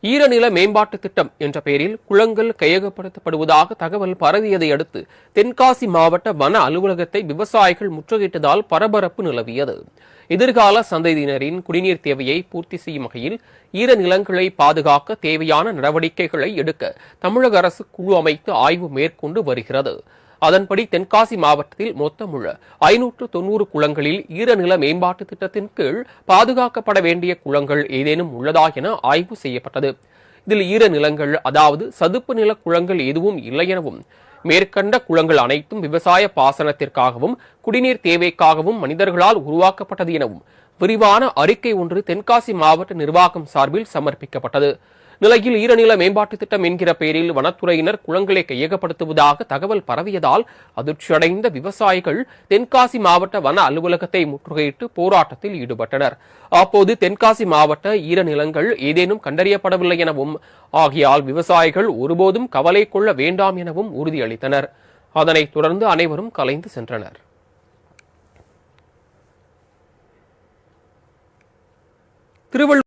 ஈரநில மேம்பாட்டு திட்டம் என்ற பெயரில் குளங்கள் கையகப்படுத்தப்படுவதாக தகவல் பரவியதை அடுத்து தென்காசி மாவட்ட வன அலுவலகத்தை விவசாயிகள் முற்றுகையிட்டதால் பரபரப்பு நிலவியது. எதிர்கால சந்ததியினரின் குடிநீர் தேவையை பூர்த்தி செய்யும் வகையில் ஈரநிலங்களை பாதுகாக்க தேவையான நடவடிக்கைகளை எடுக்க தமிழக அரசு குழு அமைத்து ஆய்வு மேற்கொண்டு வருகிறது. அதன்படி தென்காசி மாவட்டத்தில் மொத்தமுள்ள 590 குளங்களில் ஈரநில மேம்பாட்டு திட்டத்தின் கீழ் பாதுகாக்கப்பட வேண்டிய குளங்கள் ஏதேனும் உள்ளதா என ஆய்வு செய்யப்பட்டது. இதில் ஈரநிலங்கள் அதாவது சதுப்பு நில குளங்கள் எதுவும் இல்லை எனவும், மேற்கண்ட குளங்கள் அனைத்தும் விவசாய பாசனத்திற்காகவும் குடிநீர் தேவைக்காகவும் மனிதர்களால் உருவாக்கப்பட்டது எனவும் விரிவான அறிக்கை ஒன்று தென்காசி மாவட்ட நிர்வாகம் சார்பில் சமர்ப்பிக்கப்பட்டது. நிலையில் ஈரநில மேம்பாட்டு திட்டம் என்கிற பெயரில் வனத்துறையினர் குளங்களை கையகப்படுத்துவதாக தகவல் பரவியதால் அதிர்ச்சியடைந்த விவசாயிகள் தென்காசி மாவட்ட வன அலுவலகத்தை முற்றுகையிட்டு போராட்டத்தில் ஈடுபட்டனர். அப்போது தென்காசி மாவட்ட ஈரநிலங்கள் ஏதேனும் கண்டறியப்படவில்லை எனவும், ஆகையால் விவசாயிகள் ஒருபோதும் கவலை கொள்ள வேண்டாம் எனவும் உறுதியளித்தனர். அதனைத் தொடர்ந்து அனைவரும் கலைந்து சென்றனர். திருவள்ளூர்